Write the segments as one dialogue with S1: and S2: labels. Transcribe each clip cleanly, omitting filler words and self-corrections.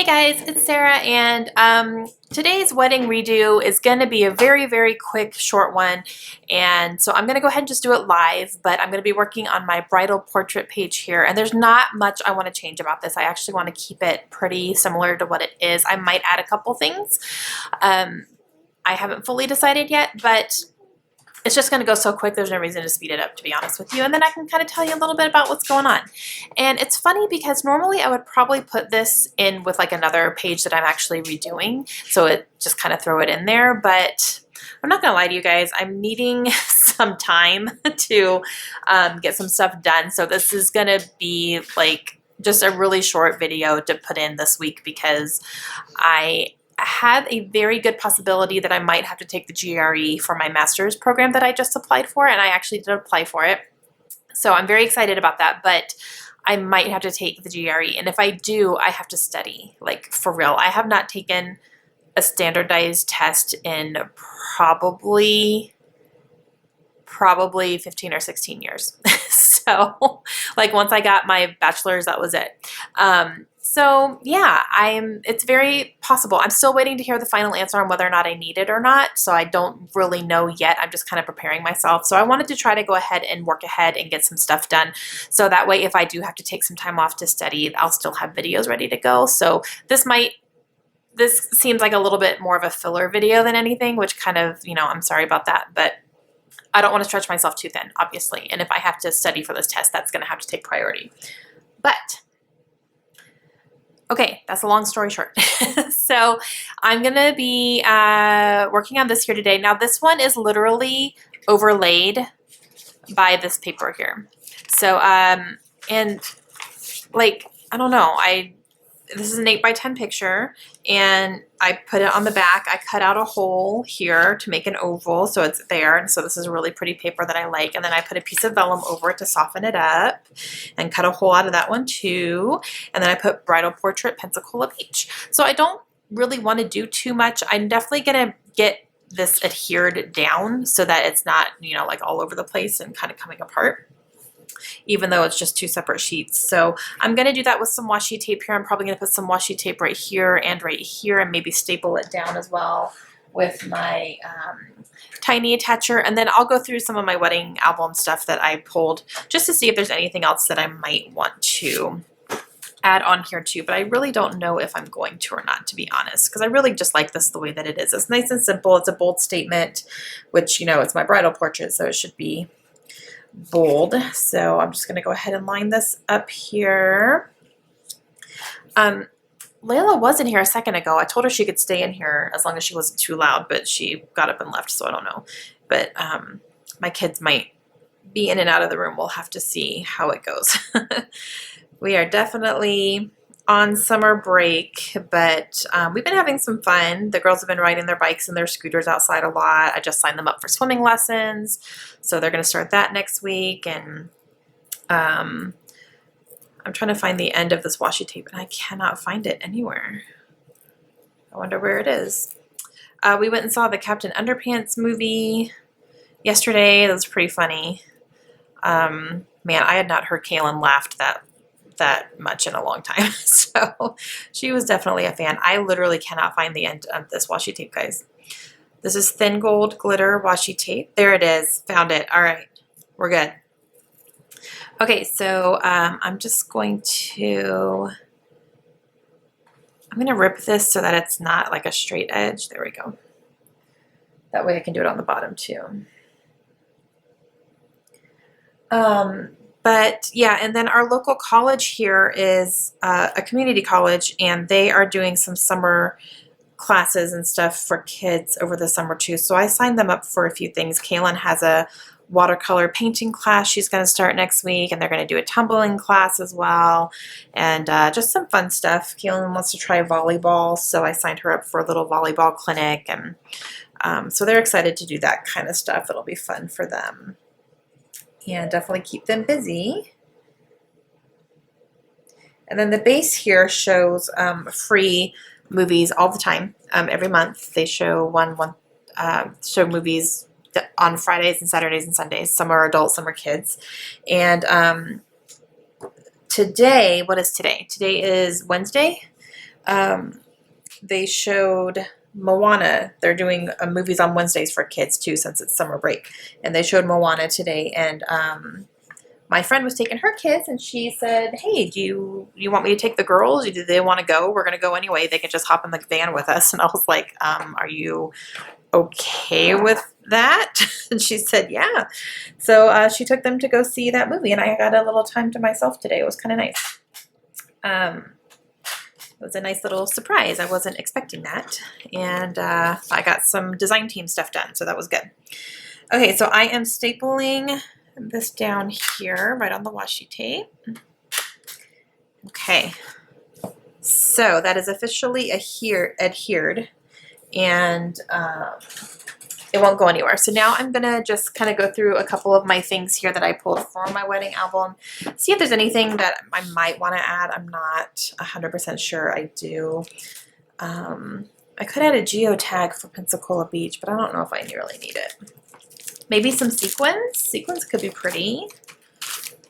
S1: Hey guys, it's Sarah, and today's wedding redo is going to be a very, very quick, short one. And so I'm going to go ahead and just do it live, but I'm going to be working on my bridal portrait page here. And there's not much I want to change about this. I actually want to keep it pretty similar to what it is. I might add a couple things. I haven't fully decided yet, but it's just going to go so quick, there's no reason to speed it up, to be honest with you. And then I can kind of tell you a little bit about what's going on. And it's funny because normally I would probably put this in with like another page that I'm actually redoing. So it just kind of throw it in there. But I'm not going to lie to you guys, I'm needing some time to get some stuff done. So this is going to be like just a really short video to put in this week because I have a very good possibility that I might have to take the GRE for my master's program that I just applied for, and I actually did apply for it. So I'm very excited about that, but I might have to take the GRE, and if I do, I have to study, like for real. I have not taken a standardized test in probably 15 or 16 years. So like once I got my bachelor's, that was it. So yeah, it's very possible. I'm still waiting to hear the final answer on whether or not I need it or not. So I don't really know yet. I'm just kind of preparing myself. So I wanted to try to go ahead and work ahead and get some stuff done. So that way, if I do have to take some time off to study, I'll still have videos ready to go. So this seems like a little bit more of a filler video than anything, which kind of, I'm sorry about that, but I don't want to stretch myself too thin, obviously. And if I have to study for this test, that's going to have to take priority. But okay, that's a long story short. So I'm going to be working on this here today. Now this one is literally overlaid by this paper here. So, and like, I don't know, this is an 8x10 picture, and I put it on the back. I cut out a hole here to make an oval, so it's there. And so this is a really pretty paper that I like. And then I put a piece of vellum over it to soften it up, and cut a hole out of that one too. And then I put Bridal Portrait Pensacola Beach. So I don't really want to do too much. I'm definitely gonna get this adhered down so that it's not, like all over the place and kind of coming apart, even though it's just two separate sheets. So I'm going to do that with some washi tape here. I'm probably going to put some washi tape right here and maybe staple it down as well with my tiny attacher. And then I'll go through some of my wedding album stuff that I pulled just to see if there's anything else that I might want to add on here too. But I really don't know if I'm going to or not, to be honest, because I really just like this the way that it is. It's nice and simple. It's a bold statement, which, it's my bridal portrait, so it should be bold. So I'm just going to go ahead and line this up here. Layla was in here a second ago. I told her she could stay in here as long as she wasn't too loud, but she got up and left, so I don't know. But my kids might be in and out of the room. We'll have to see how it goes. We are definitely on summer break, but we've been having some fun. The girls have been riding their bikes and their scooters outside a lot. I just signed them up for swimming lessons, so they're going to start that next week. And I'm trying to find the end of this washi tape, and I cannot find it anywhere. I wonder where it is. We went and saw the Captain Underpants movie yesterday. That was pretty funny. Man, I had not heard Kaylin laugh that much in a long time. So she was definitely a fan. I literally cannot find the end of this washi tape, guys. This is thin gold glitter washi tape. There it is. Found it. All right. We're good. Okay, so I'm just going to rip this so that it's not like a straight edge. There we go. That way I can do it on the bottom too. But yeah, and then our local college here is a community college, and they are doing some summer classes and stuff for kids over the summer too. So I signed them up for a few things. Kaylin has a watercolor painting class she's going to start next week, and they're going to do a tumbling class as well, and just some fun stuff. Kaylin wants to try volleyball, so I signed her up for a little volleyball clinic, and so they're excited to do that kind of stuff. It'll be fun for them. And definitely keep them busy. And then the base here shows free movies all the time. Every month they show show movies on Fridays and Saturdays and Sundays. Some are adults, some are kids. And today, what is today? Today is Wednesday. they showed Moana. They're doing movies on Wednesdays for kids too, since it's summer break. And they showed Moana today, and my friend was taking her kids, and she said, "Hey, do you want me to take the girls? Do they want to go? We're gonna go anyway. They can just hop in the van with us." And I was like, "Are you okay with that?" And she said, "Yeah." So she took them to go see that movie, and I got a little time to myself today. It was kind of nice. It was a nice little surprise. I wasn't expecting that. And I got some design team stuff done, so that was good. Okay, so I am stapling this down here right on the washi tape. Okay, so that is officially adhered, and it won't go anywhere. So now I'm gonna just kind of go through a couple of my things here that I pulled for my wedding album, see if there's anything that I might want to add. I'm not 100% sure I do. I could add a geotag for Pensacola Beach, but I don't know if I really need it. Maybe some sequins. Sequins could be pretty.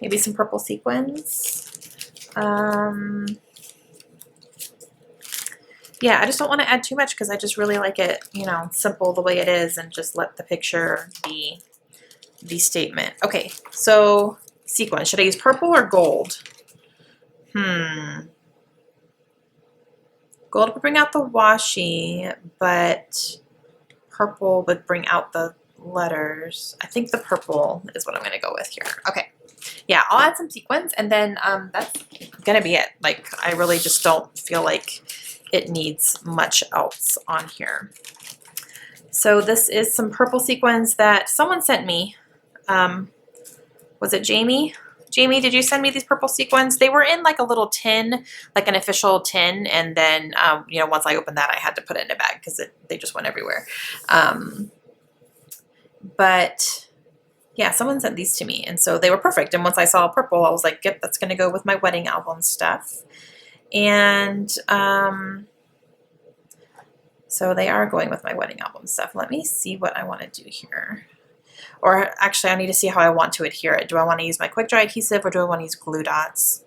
S1: Maybe some purple sequins. Yeah, I just don't want to add too much because I just really like it, you know, simple the way it is, and just let the picture be the statement. Okay, so sequin. Should I use purple or gold? Gold would bring out the washi, but purple would bring out the letters. I think the purple is what I'm going to go with here. Okay. Yeah, I'll add some sequins, and then that's going to be it. Like, I really just don't feel like it needs much else on here. So this is some purple sequins that someone sent me. Was it Jamie? Jamie, did you send me these purple sequins? They were in like a little tin, like an official tin, and then you know, once I opened that, I had to put it in a bag because they just went everywhere. But yeah, someone sent these to me, and so they were perfect. And once I saw purple, I was like, yep, that's going to go with my wedding album stuff. And so they are going with my wedding album stuff. Let me see what I want to do here. Or actually, I need to see how I want to adhere it. Do I want to use my quick dry adhesive, or do I want to use glue dots?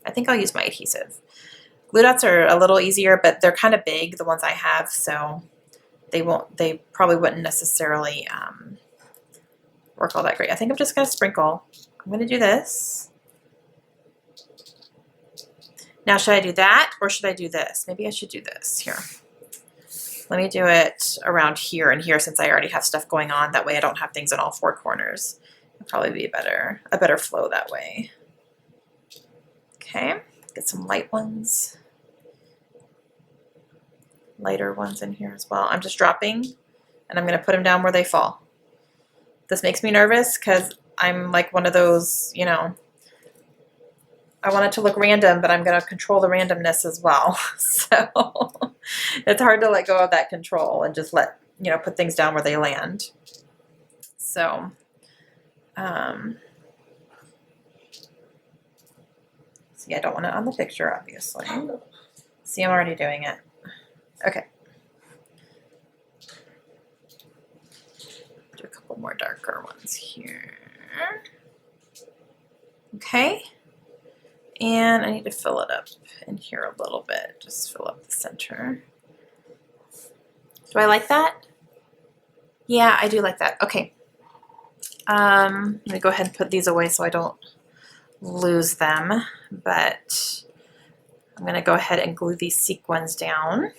S1: I think I'll use my adhesive. Glue dots are a little easier, but they're kind of big, the ones I have, so they probably wouldn't necessarily work all that great. I think I'm just going to sprinkle. I'm going to do this. Now, should I do that, or should I do this? Maybe I should do this here. Let me do it around here and here, since I already have stuff going on. That way I don't have things in all four corners. It'll probably be a better flow that way. Okay, get some light ones. Lighter ones in here as well. I'm just dropping, and I'm going to put them down where they fall. This makes me nervous because I'm like one of those, you know, I want it to look random, but I'm going to control the randomness as well. So it's hard to let go of that control and just put things down where they land. So, see, I don't want it on the picture, obviously. See, I'm already doing it. Okay. Do a couple more darker ones here. Okay. And I need to fill it up in here a little bit. Just fill up the center. Do I like that? Yeah, I do like that. Okay. Let me go ahead and put these away so I don't lose them. But I'm going to go ahead and glue these sequins down.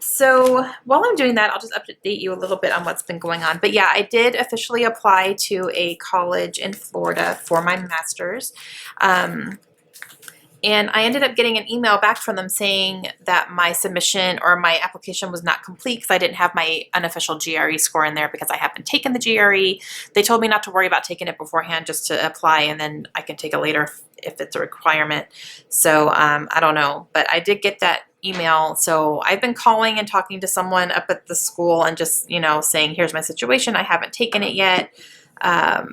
S1: So while I'm doing that, I'll just update you a little bit on what's been going on. But yeah, I did officially apply to a college in Florida for my master's. And I ended up getting an email back from them saying that my submission or my application was not complete because I didn't have my unofficial GRE score in there because I haven't taken the GRE. They told me not to worry about taking it beforehand, just to apply, and then I can take it later if it's a requirement. So I don't know, but I did get that email. So I've been calling and talking to someone up at the school and just, saying, here's my situation. I haven't taken it yet. I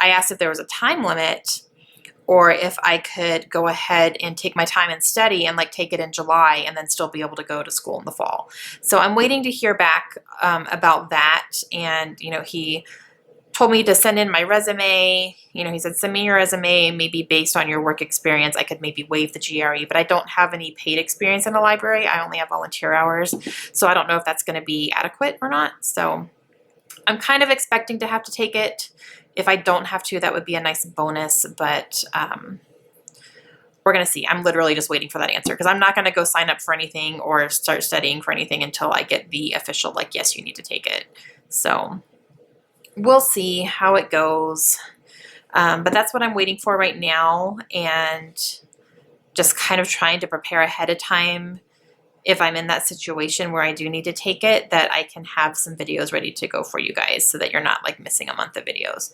S1: asked if there was a time limit, or if I could go ahead and take my time and study and take it in July and then still be able to go to school in the fall. So I'm waiting to hear back about that. And, he told me to send in my resume. You know, he said, send me your resume, maybe based on your work experience. I could maybe waive the GRE, but I don't have any paid experience in a library. I only have volunteer hours. So I don't know if that's going to be adequate or not. So I'm kind of expecting to have to take it. If I don't have to, that would be a nice bonus, but we're going to see. I'm literally just waiting for that answer because I'm not going to go sign up for anything or start studying for anything until I get the official, like, yes, you need to take it. So we'll see how it goes. But that's what I'm waiting for right now, and just kind of trying to prepare ahead of time if I'm in that situation where I do need to take it, that I can have some videos ready to go for you guys so that you're not like missing a month of videos.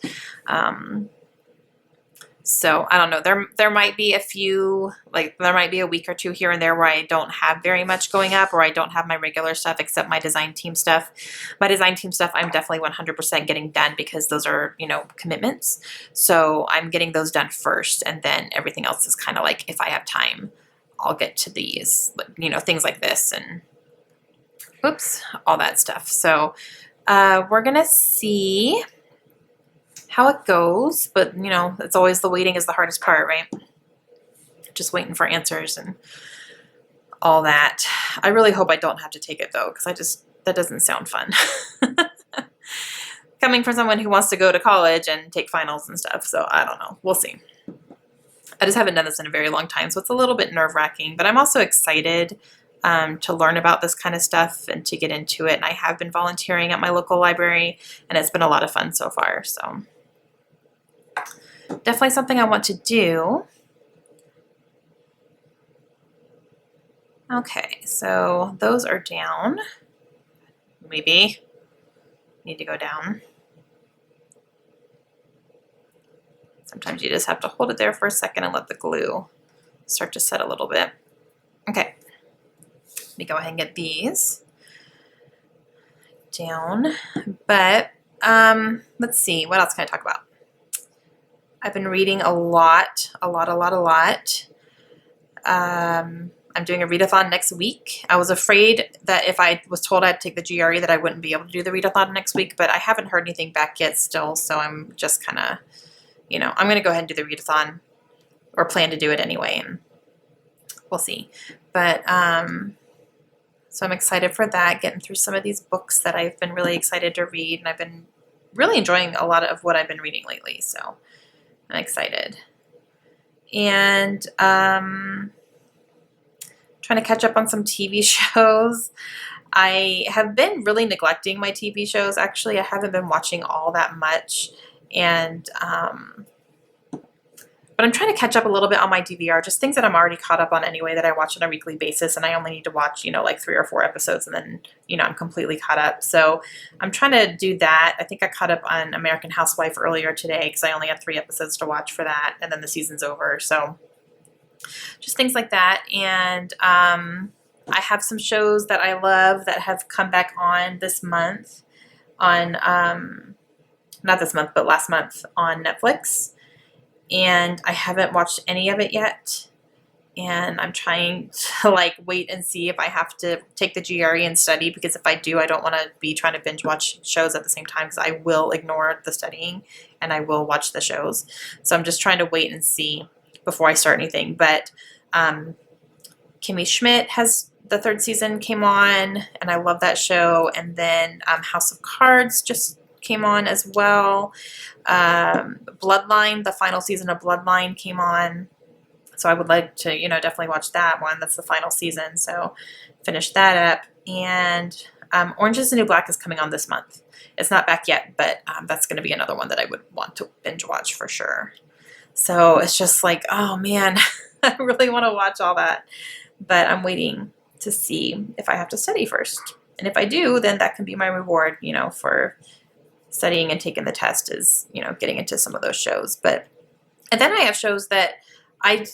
S1: So I don't know, there might be a few, like there might be a week or two here and there where I don't have very much going up, or I don't have my regular stuff except my design team stuff. My design team stuff I'm definitely 100% getting done because those are, you know, commitments. So I'm getting those done first, and then everything else is kind of like, if I have time, I'll get to these, you know, things like this and whoops, all that stuff. So we're gonna see how it goes, but you know, it's always the waiting is the hardest part, right? Just waiting for answers and all that. I really hope I don't have to take it though, because that doesn't sound fun. Coming from someone who wants to go to college and take finals and stuff, so I don't know. We'll see. I just haven't done this in a very long time, so it's a little bit nerve-wracking, but I'm also excited to learn about this kind of stuff and to get into it. And I have been volunteering at my local library, and it's been a lot of fun so far, so definitely something I want to do. Okay, so those are down. Maybe need to go down. Sometimes you just have to hold it there for a second and let the glue start to set a little bit. Okay, let me go ahead and get these down. But let's see, what else can I talk about? I've been reading a lot. I'm doing a readathon next week. I was afraid that if I was told I'd take the GRE that I wouldn't be able to do the readathon next week, but I haven't heard anything back yet still, so I'm just kind of, you know, I'm going to go ahead and do the readathon, or plan to do it anyway, and we'll see. But so I'm excited for that, getting through some of these books that I've been really excited to read, and I've been really enjoying a lot of what I've been reading lately, so I'm excited. And trying to catch up on some TV shows. I have been really neglecting my TV shows. Actually, I haven't been watching all that much, and but I'm trying to catch up a little bit on my DVR, just things that I'm already caught up on anyway that I watch on a weekly basis, and I only need to watch, you know, like 3 or 4 episodes, and then, you know, I'm completely caught up. So I'm trying to do that. I think I caught up on American Housewife earlier today because I only have 3 episodes to watch for that, and then the season's over. So just things like that. And I have some shows that I love that have come back on this month on, not this month, but last month on Netflix. And I haven't watched any of it yet. And I'm trying to like wait and see if I have to take the GRE and study, because if I do, I don't want to be trying to binge watch shows at the same time, because I will ignore the studying and I will watch the shows. So I'm just trying to wait and see before I start anything. But Kimmy Schmidt has the 3rd season came on, and I love that show. And then House of Cards just came on as well. Bloodline, the final season of Bloodline came on. So I would like to, you know, definitely watch that one. That's the final season. So finish that up. And Orange is the New Black is coming on this month. It's not back yet, but that's going to be another one that I would want to binge watch for sure. So it's just like, oh man, I really want to watch all that. But I'm waiting to see if I have to study first. And if I do, then that can be my reward, you know, for studying and taking the test, is, you know, getting into some of those shows. But, and then I have shows that I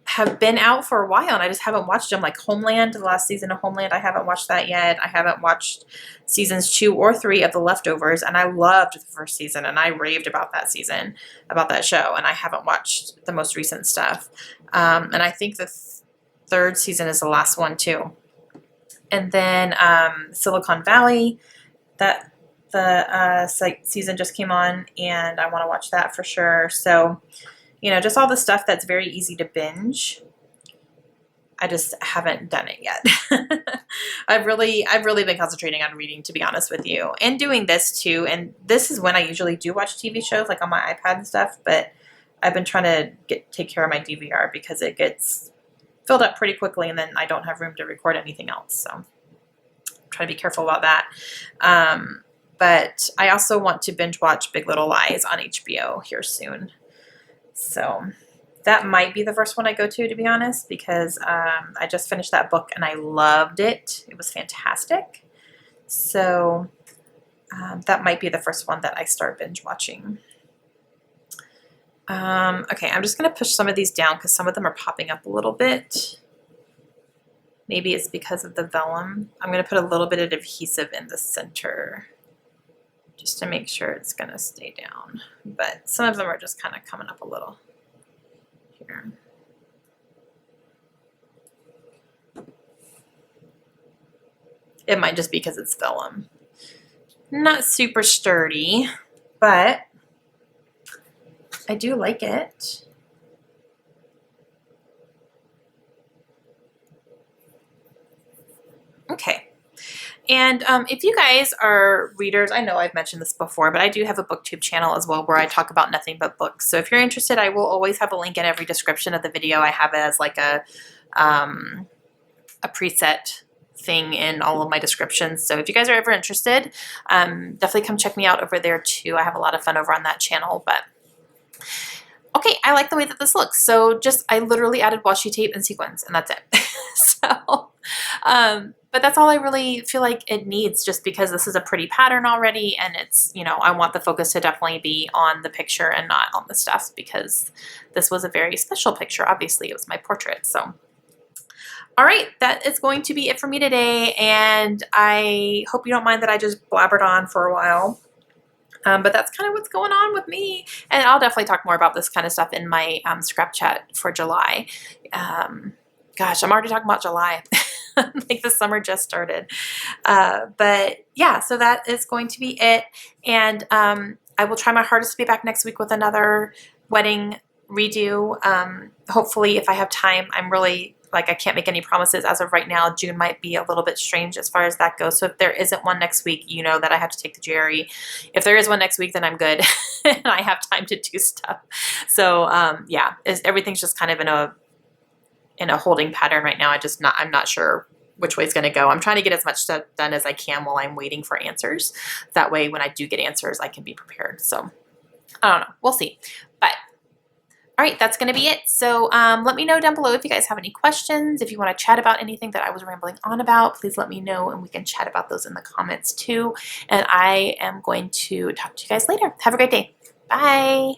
S1: have been out for a while and I just haven't watched them, like Homeland, the last season of Homeland. I haven't watched that yet. I haven't watched seasons 2 or 3 of The Leftovers, and I loved the first season and I raved about that season, about that show, and I haven't watched the most recent stuff. And I think the 3rd season is the last one too. And then Silicon Valley, that season just came on, and I want to watch that for sure. So, you know, just all the stuff that's very easy to binge. I just haven't done it yet. I've really been concentrating on reading, to be honest with you, and doing this too. And this is when I usually do watch TV shows, like on my iPad and stuff. But I've been trying to take care of my DVR because it gets filled up pretty quickly, and then I don't have room to record anything else. So I'm trying to be careful about that. But I also want to binge watch Big Little Lies on HBO here soon. So that might be the first one I go to be honest, because I just finished that book and I loved it. It was fantastic. So that might be the first one that I start binge watching. Okay, I'm just going to push some of these down because some of them are popping up a little bit. Maybe it's because of the vellum. I'm going to put a little bit of adhesive in the center just to make sure it's going to stay down. But some of them are just kind of coming up a little. Here. It might just be because it's vellum. Not super sturdy, but I do like it. Okay. And if you guys are readers, I know I've mentioned this before, but I do have a booktube channel as well where I talk about nothing but books. So if you're interested, I will always have a link in every description of the video. I have it as like a preset thing in all of my descriptions. So if you guys are ever interested, definitely come check me out over there too. I have a lot of fun over on that channel. But okay, I like the way that this looks. So I literally added washi tape and sequins, and that's it. So, but that's all I really feel like it needs, just because this is a pretty pattern already, and it's, you know, I want the focus to definitely be on the picture and not on the stuff, because this was a very special picture. Obviously, it was my portrait. So, all right, that is going to be it for me today, and I hope you don't mind that I just blabbered on for a while. But that's kind of what's going on with me. And I'll definitely talk more about this kind of stuff in my scrap chat for July. Gosh, I'm already talking about July. Like the summer just started. But yeah, so that is going to be it. And I will try my hardest to be back next week with another wedding redo. Hopefully, if I have time. I'm really, like, I can't make any promises as of right now. June might be a little bit strange as far as that goes. So if there isn't one next week, you know that I have to take the GRE. If there is one next week, then I'm good. And I have time to do stuff. So yeah, everything's just kind of in a holding pattern right now. I'm not sure which way it's going to go. I'm trying to get as much stuff done as I can while I'm waiting for answers. That way, when I do get answers, I can be prepared. So I don't know. We'll see. But all right, that's going to be it. So let me know down below if you guys have any questions. If you want to chat about anything that I was rambling on about, please let me know, and we can chat about those in the comments too. And I am going to talk to you guys later. Have a great day. Bye.